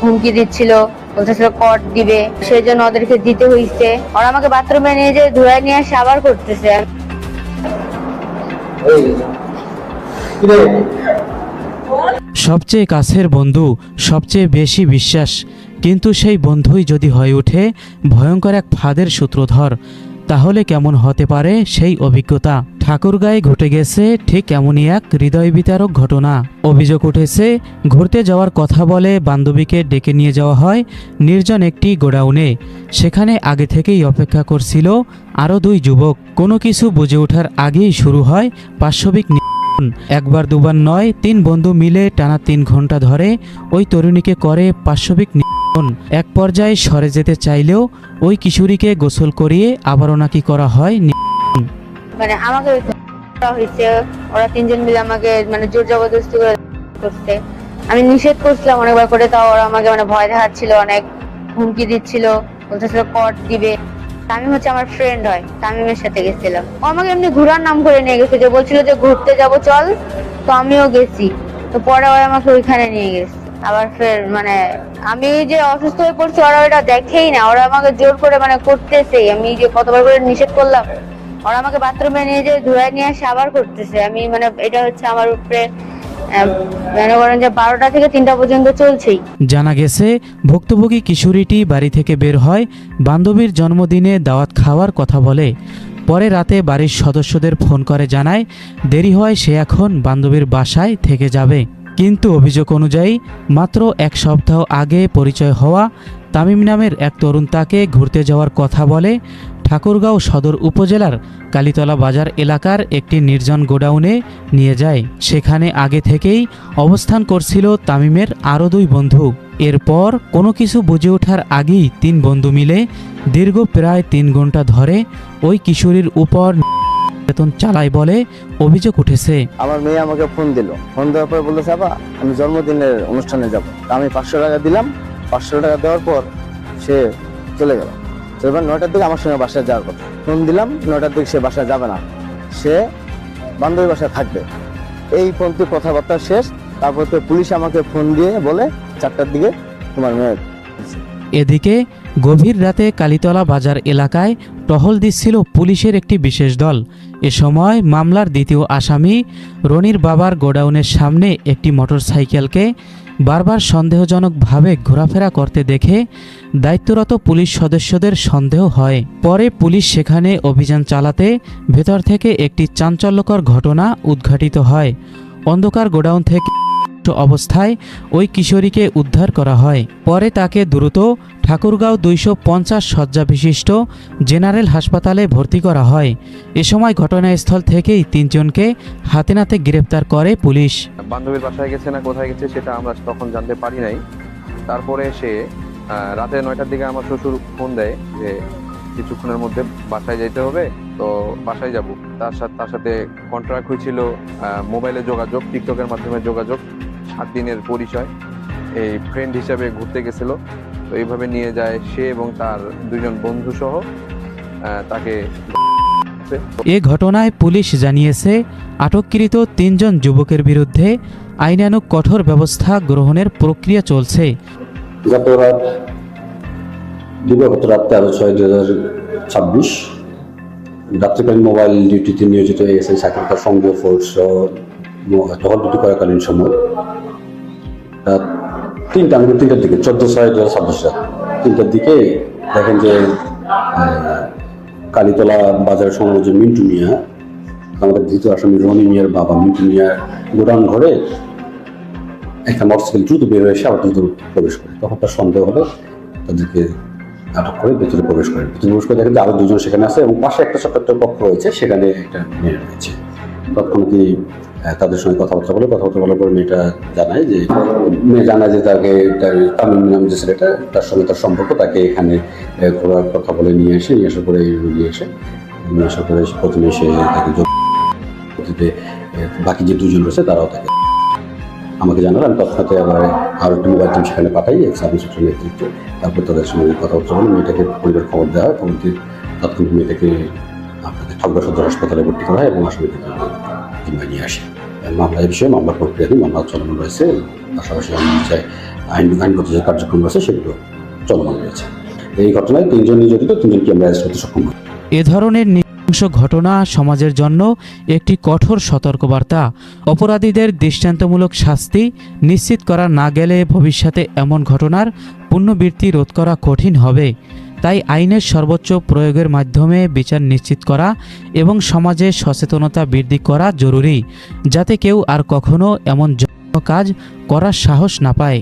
হুমকি দিচ্ছিল, বলতেছিল কট দিবে, সেই জন্য ওদেরকে দিতে হইছে। ওরা আমাকে বাথরুমে নিয়ে যে ধুয়ে নিয়ে আসে আবার করতেছে। সবচেয়ে কাছের বন্ধু, সবচেয়ে বেশি বিশ্বাস, কিন্তু সেই বন্ধুই যদি হয়ে ওঠে ভয়ঙ্কর এক ফাঁদের সূত্রধর, তাহলে কেমন হতে পারে সেই অভিজ্ঞতা। ঠাকুরগাঁয়ে ঘটে গেছে ঠিক এমনই এক হৃদয় বিতারক ঘটনা। অভিযোগ উঠেছে, ঘুরতে যাওয়ার কথা বলে বান্ধবীকে ডেকে নিয়ে যাওয়া হয় নির্জন একটি গোডাউনে। সেখানে আগে থেকেই অপেক্ষা করছিল আরও দুই যুবক। কোনো কিছু বুঝে ওঠার আগেই শুরু হয় পাশবিক। একবার দুবার নয়, 3 বন্ধু মিলে টানা 3 ঘন্টা ধরে ওই তরুণীকে করে পাশবিক নির্যাতন। এক পর্যায়ে সরে যেতে চাইলেও ওই কিশোরীকে গোসল করিয়ে আবারও নাকি করা হয় নির্যাতন। মানে আমাকে হয়েছে, ওরা 3 জন মিলে আমাকে মানে জোর জবরদস্তি করে করছে। আমি নিষেধ করছিলাম অনেকবার করে, তাও ওরা আমাকে মানে ভয় দেখাচ্ছিল, অনেক হুমকি দিচ্ছিল, বলতেছিল কট দিবে। তামিম হচ্ছে আমার ফ্রেন্ড হয়, তামিমের সাথে গেছিলাম। ও আমাকে এমনি ঘোরার নাম করে নিয়ে গেছে, যে বলছিল যে ঘুরতে যাব চল, তো আমিও গেছি। তো পরে ওরা আমাকে ওইখানে নিয়ে গেছে। আবার ফের মানে আমি যে অসুস্থ হয়ে পড়ছি ওরা ওটা দেখেই না, ওরা আমাকে জোর করে মানে করতেছে। আমি যে কতবার করে নিষেধ করলাম, ওরা আমাকে বাথরুমে নিয়ে যে ধুয়ে নিয়ে আসে আবার করতেছে। আমি মানে এটা হচ্ছে আমার উপরে মনে করেন যে 12টা থেকে 3টা পর্যন্ত চলছেই। জানা গেছে, ভুক্তভোগী কিশোরীটি বাড়ি থেকে বের হয় বান্ধবীর জন্মদিনে দাওয়াত খাওয়ার কথা বলে। পরে রাতে বাড়ির সদস্যদের ফোন করে জানায় দেরি হয়, সে এখন বান্ধবীর বাসায় থেকে যাবে। কিন্তু অভিযোগ অনুযায়ী মাত্র 1 সপ্তাহ আগে পরিচয় হওয়া তামিম নামের এক তরুণ তাকে ঘুরতে যাওয়ার কথা বলে ঠাকুরগাঁও সদর উপজেলার কালীতলা বাজার এলাকার একটি নির্জন গোডাউনে নিয়ে যায়। সেখানে আগে থেকেই অবস্থান করছিল তামিমের আরও 2 বন্ধু। এরপর কোনো কিছু বুঝে ওঠার আগেই 3 বন্ধু মিলে দীর্ঘ প্রায় 3 ঘন্টা ধরে ওই কিশোরীর উপর নির্যাতন চালায় বলে অভিযোগ উঠেছে। আমার মেয়ে আমাকে ফোন দেওয়ার পর বললো, বাবা আমি জন্মদিনের অনুষ্ঠানে যাব। আমি 500 টাকা দিলাম। 500 টাকা দেওয়ার পর সে চলে গেল। এবার 9টার দিকে আমার সঙ্গে বাসায় যাওয়ার কথা। ফোন দিলাম, 9টার দিকে সে বাসায় যাবে না, সে বান্ধবীর বাসায় থাকবে। এই পর্যন্ত কথাবার্তা শেষ। তারপর তো পুলিশ আমাকে ফোন দিয়ে বলে 4টার দিকে তোমার মেয়ে। এদিকে গভীর রাতে কালীতলা বাজার এলাকায় টহল দিচ্ছিল পুলিশের একটি বিশেষ দল। এ সময় মামলার দ্বিতীয় আসামি রনির বাবার গোডাউনের সামনে একটি মোটরসাইকেলকে বারবার সন্দেহজনকভাবে ঘোরাফেরা করতে দেখে দায়িত্বরত পুলিশ সদস্যদের সন্দেহ হয়। পরে পুলিশ সেখানে অভিযান চালাতে ভেতর থেকে একটি চাঞ্চল্যকর ঘটনা উদ্ঘাটিত হয়। অন্ধকার গোডাউন থেকে অবস্থায় ওই কিশোরীকে উদ্ধার করা হয়। পরে তাকে দ্রুত ঠাকুরগাঁও 250 শয্যা বিশিষ্ট জেনারেল হাসপাতালে ভর্তি করা হয়। এ সময় ঘটনাস্থল থেকেই 3 জনকে হাতে নাতে গ্রেপ্তার করে পুলিশ। বান্ধবীর বাসায় গেছে না কোথায় গেছে সেটা আমরা তখন জানতে পারি নাই। তারপরে সে রাতে 9টার দিকে আমার শ্বশুর ফোন দেয় যে কিছুক্ষণের মধ্যে বাসায় যেতে হবে, তো বাসায় যাব। তার সাথে কন্ট্রাক্ট হয়েছিল মোবাইলে যোগাযোগ, টিকটকের মাধ্যমে যোগাযোগ, 7 দিনের পরিচয়, এই ফ্রেন্ড হিসাবে ঘুরতে গেছিল। তো এইভাবে নিয়ে যায় সে এবং তার 2 জন বন্ধু সহ তাকে। এ ঘটনায় পুলিশ জানিয়েছে আটককৃত 3 জন যুবকের বিরুদ্ধে আইনানুগ কঠোর ব্যবস্থা গ্রহণের প্রক্রিয়া চলছে। গত রাত দিবাগত রাত 13/6/2026 রাত্রিকালীন মোবাইল ডিউটিতে নিয়োজিত এসআই শাকিল খান সংঘীয় ফোর্স টহল ডিউটি করাকালীন সময় রাত 3টার দিকে 14/6/2026 রাত 3টার দিকে দেখেন যে কালীতলা বাজারের সংলগ্ন মিন্টু মিয়া, আমাদের দ্বিতীয় আসামি রনি মিয়ার বাবা মিন্টু মিয়া গোডাউন ঘরে একটা মোটরসাইকেল দ্রুত বের হয়ে এসে আবার দ্রুত প্রবেশ করে। তখন তার সন্দেহ হলো, তাদেরকে আটক করে ভেতরে প্রবেশ করে। দেখেন যে আরো 2 জন সেখানে আছে এবং পাশে একটা ছোট্ট একটা কক্ষ রয়েছে, সেখানে একটা মেয়ে রয়েছে। তৎক্ষণাৎই তাদের সঙ্গে কথাবার্তা বলার পর মেয়ে জানায় যে তাকে তামিম নাম যে ছেলেটা, তার সঙ্গে তার সম্পর্ক, তাকে এখানে ঘোরার কথা বলে নিয়ে আসার পরে নিয়ে আসার পরে প্রথমে সে তাকে বাকি যে 2 জন রয়েছে তারাও তাকে আমাকে জানালো। আমি তৎক্ষণাৎ আরো একটি মোবাইল টিম সেখানে পাঠাই সাব ইন্সপেক্টর নেতৃত্বে। তারপর তাদের সঙ্গে কথাবার্তা বলে মেয়েটাকে পরিবার খবর দেওয়া হয়। খবর দিয়ে তৎক্ষণাৎ মেয়েটাকে আপনাদের ঠাকুরগাঁও সদর হাসপাতালে ভর্তি করা হয় এবং আসামিকে নিয়ে আসে। মামলা এই বিষয়ে মামলা প্রক্রিয়াধীন, মামলা চলমান রয়েছে। পাশাপাশি আইনগত যে কার্যক্রম রয়েছে সেগুলো চলমান রয়েছে। এই ঘটনায় 3 জন জড়িত, 3 জনকে আমরা অ্যারেস্ট করতে সক্ষম হই। এ ধরনের নৃশংস ঘটনা সমাজের জন্য একটি কঠোর সতর্কবার্তা। অপরাধীদের দৃষ্টান্তমূলক শাস্তি নিশ্চিত করা না গেলে ভবিষ্যতে এমন ঘটনার পুনরাবৃত্তি রোধ করা কঠিন হবে। তাই আইনের সর্বোচ্চ প্রয়োগের মাধ্যমে বিচার নিশ্চিত করা এবং সমাজে সচেতনতা বৃদ্ধি করা জরুরি, যাতে কেউ আর কখনো এমন জঘন্য কাজ করার সাহস না পায়।